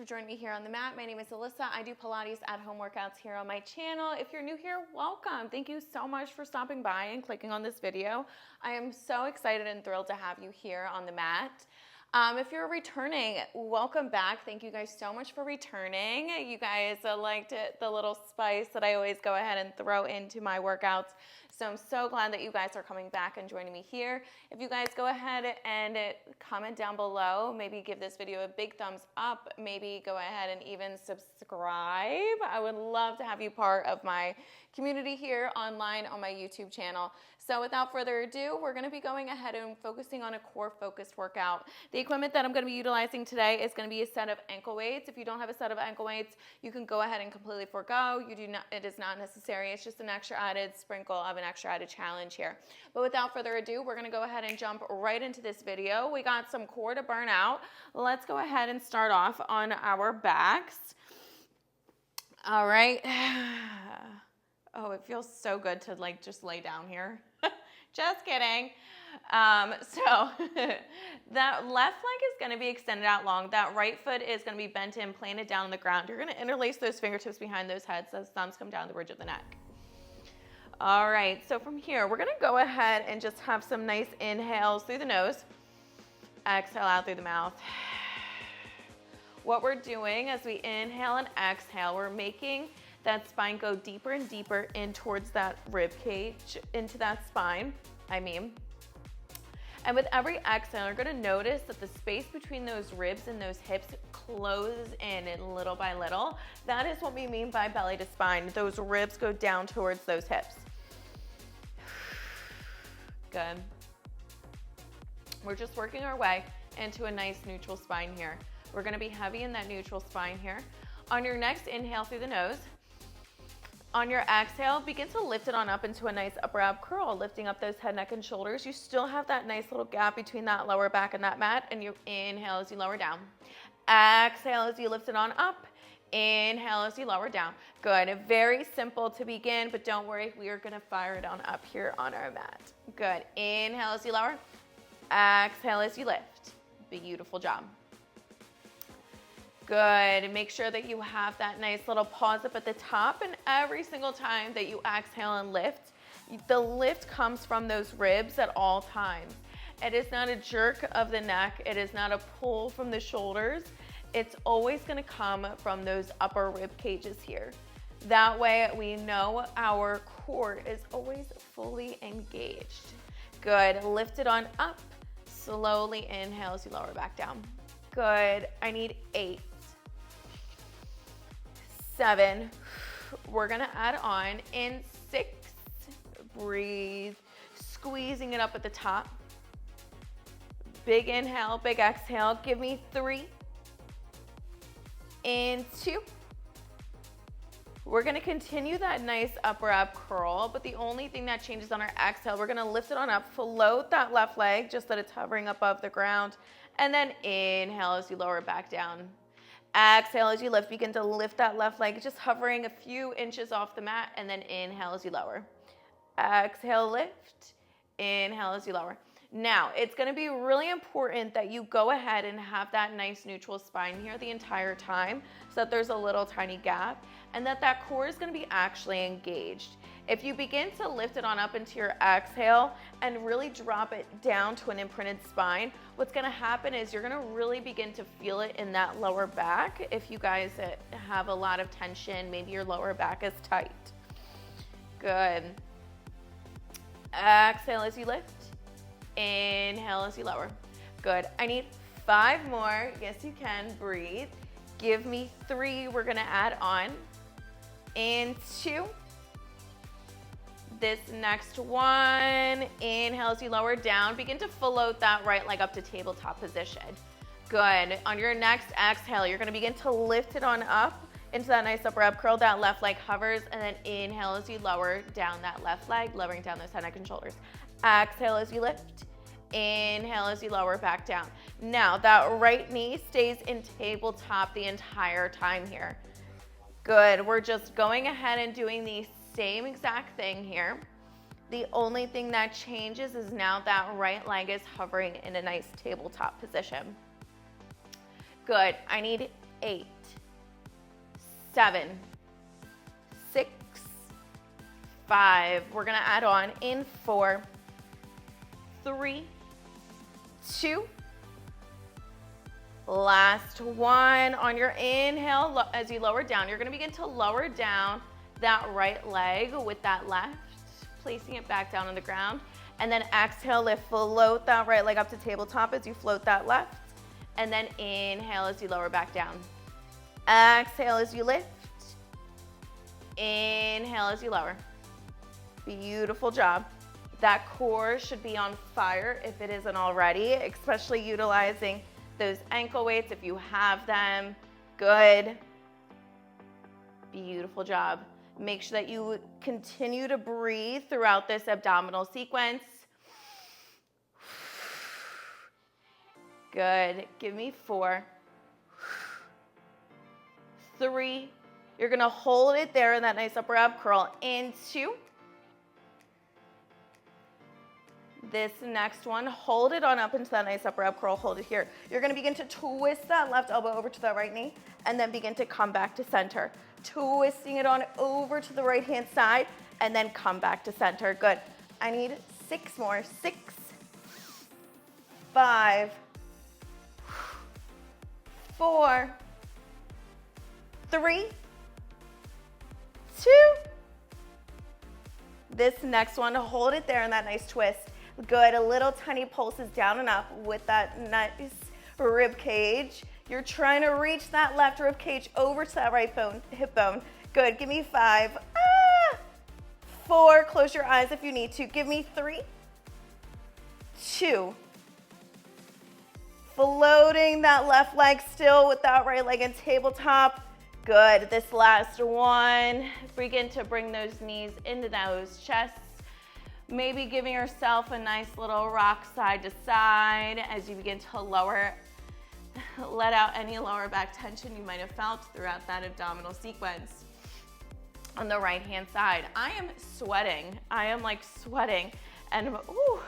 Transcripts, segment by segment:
for joining me here on the mat. My name is Alyssa. I do Pilates at home workouts here on my channel. If you're new here, welcome. Thank you so much for stopping by and clicking on this video. I am so excited and thrilled to have you here on the mat. If you're returning, welcome back. Thank you guys so much for returning. You guys liked it, the little spice that I always go ahead and throw into my workouts. So I'm so glad that you guys are coming back and joining me here. If you guys go ahead and comment down below, maybe give this video a big thumbs up, maybe go ahead and even subscribe. I would love to have you part of my community here online on my YouTube channel. So without further ado, we're going to be going ahead and focusing on a core focused workout. The equipment that I'm going to be utilizing today is going to be a set of ankle weights. If you don't have a set of ankle weights, you can go ahead and completely forego. It is not necessary. It's just an extra added sprinkle of an extra added challenge here. But without further ado, we're going to go ahead and jump right into this video. We got some core to burn out. Let's go ahead and start off on our backs. All right. Oh, it feels so good to just lay down here. Just kidding. So that left leg is going to be extended out long. That right foot is going to be bent in, planted down on the ground. You're going to interlace those fingertips behind those heads. Those thumbs come down the ridge of the neck. All right, so from here, we're going to go ahead and just have some nice inhales through the nose. Exhale out through the mouth. What we're doing as we inhale and exhale, we're making that spine go deeper and deeper in towards that rib cage, into that spine, And with every exhale, you're gonna notice that the space between those ribs and those hips closes in little by little. That is what we mean by belly to spine. Those ribs go down towards those hips. Good. We're just working our way into a nice neutral spine here. We're gonna be heavy in that neutral spine here. On your next inhale through the nose, on your exhale, begin to lift it on up into a nice upper ab curl, lifting up those head, neck, and shoulders. You still have that nice little gap between that lower back and that mat, and you inhale as you lower down. Exhale as you lift it on up. Inhale as you lower down. Good. Very simple to begin, but don't worry, we are gonna fire it on up here on our mat. Good. Inhale as you lower. Exhale as you lift. Beautiful job. Good. Make sure that you have that nice little pause up at the top, and every single time that you exhale and lift, the lift comes from those ribs at all times. It is not a jerk of the neck. It is not a pull from the shoulders. It's always going to come from those upper rib cages here. That way we know our core is always fully engaged. Good. Lift it on up. Slowly inhale as you lower back down. Good. I need 8. 7, we're gonna add on in 6, breathe, squeezing it up at the top. Big inhale, big exhale, give me 3, in 2. We're gonna continue that nice upper ab curl, but the only thing that changes on our exhale, we're gonna lift it on up, float that left leg, just that it's hovering above the ground, and then inhale as you lower back down. Exhale as you lift, begin to lift that left leg, just hovering a few inches off the mat, and then inhale as you lower. Exhale, lift, inhale as you lower. Now, it's gonna be really important that you go ahead and have that nice neutral spine here the entire time, so that there's a little tiny gap, and that core is gonna be actually engaged. If you begin to lift it on up into your exhale and really drop it down to an imprinted spine, what's gonna happen is you're gonna really begin to feel it in that lower back. If you guys have a lot of tension, maybe your lower back is tight. Good. Exhale as you lift. Inhale as you lower. Good. I need 5 more. Yes, you can. Breathe. Give me 3. We're gonna add on. In 2. This next one, inhale as you lower down, begin to float that right leg up to tabletop position. Good. On your next exhale, you're gonna begin to lift it on up into that nice upper ab curl. That left leg hovers, and then inhale as you lower down that left leg, lowering down those head, neck, and shoulders. Exhale as you lift. Inhale as you lower back down. Now, that right knee stays in tabletop the entire time here. Good. We're just going ahead and doing the same exact thing here. The only thing that changes is now that right leg is hovering in a nice tabletop position. Good. I need 8, 7, 6, 5. We're gonna add on in 4, 3, 2. Last one. On your inhale, as you lower down, you're gonna begin to lower down that right leg with that left, placing it back down on the ground. And then exhale, lift, float that right leg up to tabletop as you float that left. And then inhale as you lower back down. Exhale as you lift. Inhale as you lower. Beautiful job. That core should be on fire if it isn't already, especially utilizing those ankle weights if you have them. Good. Beautiful job. Make sure that you continue to breathe throughout this abdominal sequence. Good. Give me 4, 3. You're gonna hold it there in that nice upper ab curl. In 2. This next one, hold it on up into that nice upper ab curl, hold it here. You're gonna begin to twist that left elbow over to that right knee and then begin to come back to center. Twisting it on over to the right hand side and then come back to center. Good. I need 6 more. 6, 5, 4, 3, 2. This next one, hold it there in that nice twist. Good, a little tiny pulses down and up with that nice rib cage. You're trying to reach that left rib cage over to that right bone, hip bone. Good, give me 5, 4, close your eyes if you need to. Give me 3, 2. Floating that left leg still with that right leg in tabletop. Good, this last one, begin to bring those knees into those chests. Maybe giving yourself a nice little rock side to side as you begin to lower, let out any lower back tension you might have felt throughout that abdominal sequence. On the right hand side, I am sweating. I am like sweating and ooh,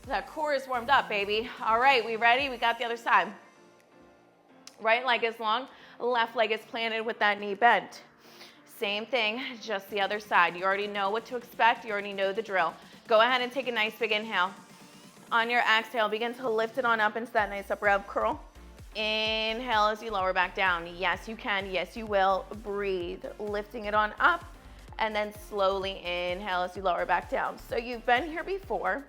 that core is warmed up, baby. All right, we ready? We got the other side. Right leg is long, left leg is planted with that knee bent. Same thing, just the other side. You already know what to expect. You already know the drill. Go ahead and take a nice big inhale. On your exhale, begin to lift it on up into that nice upper ab curl. Inhale as you lower back down. Yes, you can. Yes, you will. Breathe, lifting it on up, and then slowly inhale as you lower back down. So you've been here before.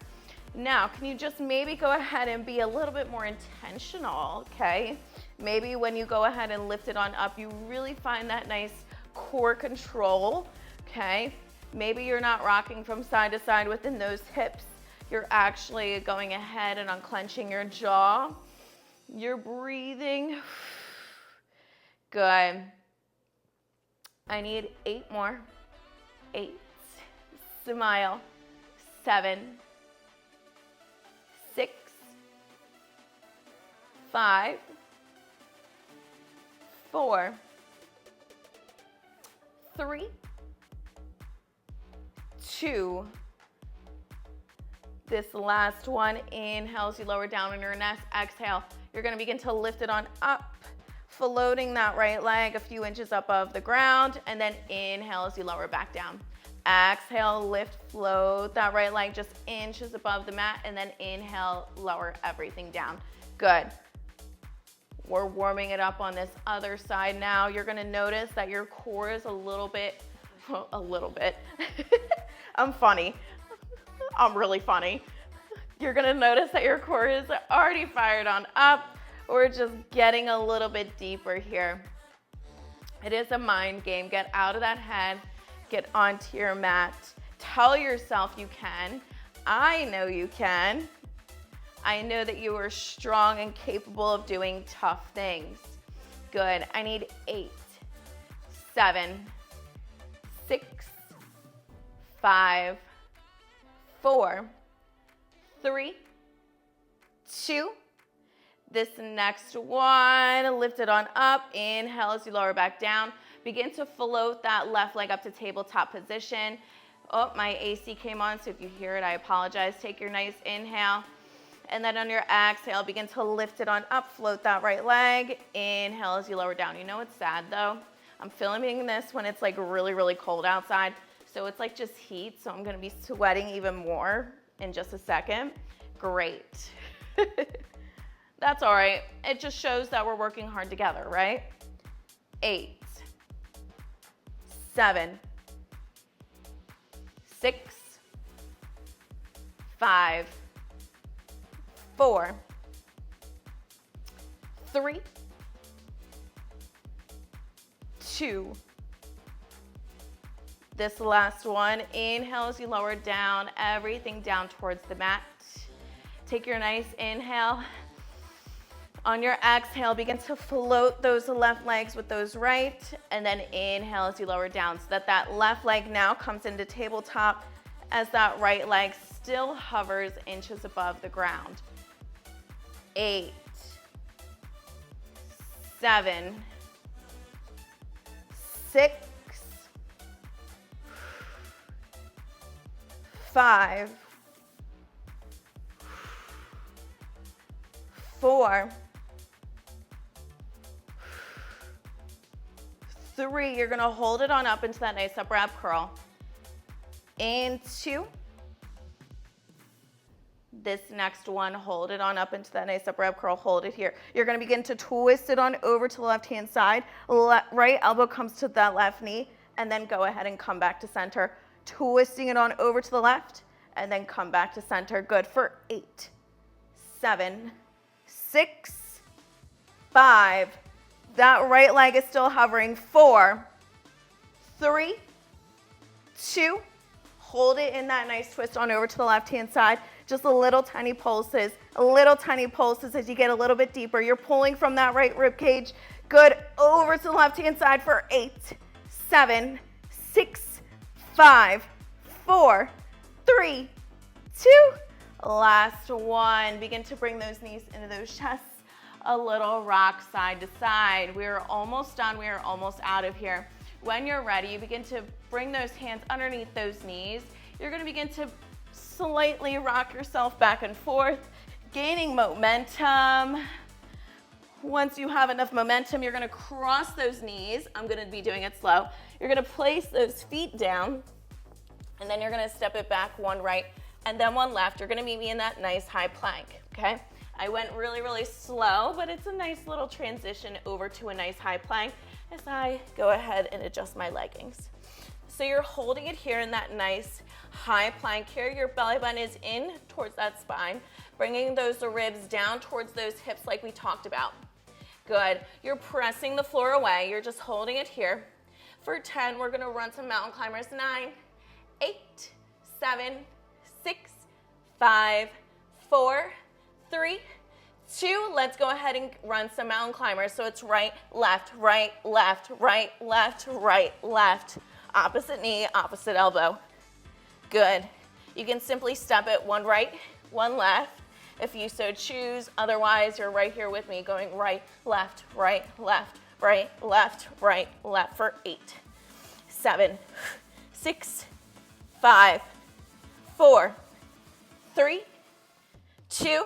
Now, can you just maybe go ahead and be a little bit more intentional, okay? Maybe when you go ahead and lift it on up, you really find that nice core control, okay? Maybe you're not rocking from side to side within those hips. You're actually going ahead and unclenching your jaw. You're breathing. Good. I need 8 more. 8. Smile. 7. 6. 5. 4. 3, 2. This last one, inhale as you lower down on your neck. Exhale, you're gonna begin to lift it on up, floating that right leg a few inches above the ground, and then inhale as you lower back down. Exhale, lift, float that right leg just inches above the mat, and then inhale, lower everything down. Good. We're warming it up on this other side now. You're gonna notice that your core is a little bit. I'm funny. I'm really funny. You're gonna notice that your core is already fired on up. We're just getting a little bit deeper here. It is a mind game. Get out of that head, get onto your mat. Tell yourself you can. I know you can. I know that you are strong and capable of doing tough things. Good. I need 8, 7, 6, 5, 4, 3, 2. This next one, lift it on up. Inhale as you lower back down. Begin to float that left leg up to tabletop position. Oh, my AC came on, so if you hear it, I apologize. Take your nice inhale. And then on your exhale, begin to lift it on up, float that right leg. Inhale as you lower down. You know what's sad though? I'm filming this when it's like really, really cold outside. So it's like just heat. So I'm gonna be sweating even more in just a second. Great. That's all right. It just shows that we're working hard together, right? 8, 7, 6, 5, 4, 3, 2. This last one, inhale as you lower down, everything down towards the mat. Take your nice inhale. On your exhale, begin to float those left legs with those right, and then inhale as you lower down so that that left leg now comes into tabletop as that right leg still hovers inches above the ground. 8, 7, 6, 5, 4, 3, you're gonna hold it on up into that nice upper ab curl. Into this next one, hold it on up into that nice upper ab curl, hold it here. You're gonna begin to twist it on over to the left-hand side. Right elbow comes to that left knee, and then go ahead and come back to center. Twisting it on over to the left, and then come back to center. Good for 8, 7, 6, 5, that right leg is still hovering. 4, 3, 2, hold it in that nice twist on over to the left-hand side. Just little tiny pulses as you get a little bit deeper. You're pulling from that right rib cage. Good, over to the left-hand side for 8, 7, 6, 5, 4, 3, 2. Last one. Begin to bring those knees into those chests. A little rock side to side. We're almost done. We are almost out of here. When you're ready, you begin to bring those hands underneath those knees. You're going to begin to slightly rock yourself back and forth, gaining momentum. Once you have enough momentum, you're going to cross those knees. I'm going to be doing it slow. You're going to place those feet down, and then you're going to step it back, one right and then one left. You're going to meet me in that nice high plank, okay? I went really, really slow, but it's a nice little transition over to a nice high plank as I go ahead and adjust my leggings. So you're holding it here in that nice high plank here. Your belly button is in towards that spine, bringing those ribs down towards those hips like we talked about. Good. You're pressing the floor away. You're just holding it here. For 10, we're going to run some mountain climbers. 9, 8, 7, 6, 5, 4, 3, 2. Let's go ahead and run some mountain climbers. So it's right, left, right, left, right, left, right, left. Opposite knee, opposite elbow. Good. You can simply step it one right, one left, if you so choose. Otherwise, you're right here with me going right, left, right, left, right, left, right, left for 8, 7, 6, 5, 4, 3, 2,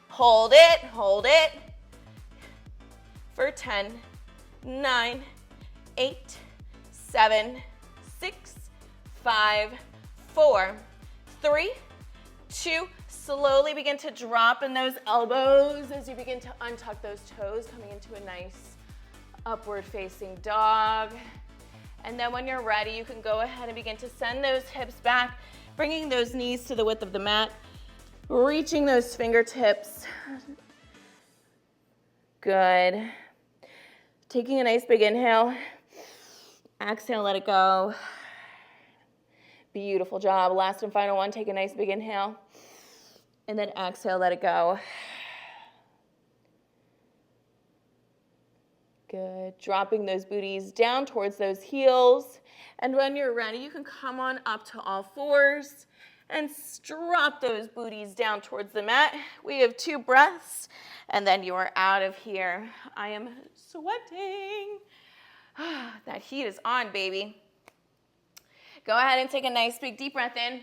hold it, for 10, 9, 8, 7, 6, 5, 4, 3, 2, slowly begin to drop in those elbows as you begin to untuck those toes, coming into a nice upward facing dog. And then when you're ready, you can go ahead and begin to send those hips back, bringing those knees to the width of the mat, reaching those fingertips. Good. Taking a nice big inhale. Exhale, let it go. Beautiful job. Last and final one. Take a nice big inhale. And then exhale, let it go. Good. Dropping those booties down towards those heels. And when you're ready, you can come on up to all fours and drop those booties down towards the mat. We have 2 breaths, and then you are out of here. I am sweating. That heat is on, baby. Go ahead and take a nice big deep breath in.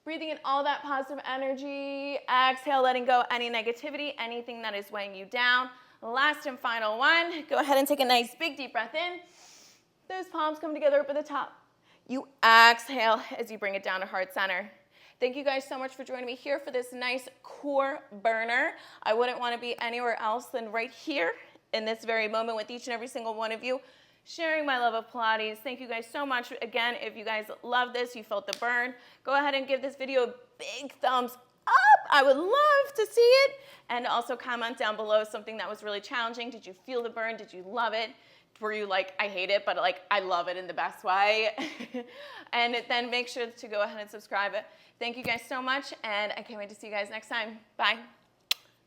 Breathing in all that positive energy. Exhale, letting go any negativity, anything that is weighing you down. Last and final one. Go ahead and take a nice big deep breath in. Those palms come together up at the top. You exhale as you bring it down to heart center. Thank you guys so much for joining me here for this nice core burner. I wouldn't want to be anywhere else than right here in this very moment with each and every single one of you, sharing my love of Pilates. Thank you guys so much. Again, if you guys love this, you felt the burn, go ahead and give this video a big thumbs up. I would love to see it. And also comment down below something that was really challenging. Did you feel the burn? Did you love it? Were you like, I hate it, but like, I love it in the best way? And then make sure to go ahead and subscribe. Thank you guys so much, and I can't wait to see you guys next time. Bye.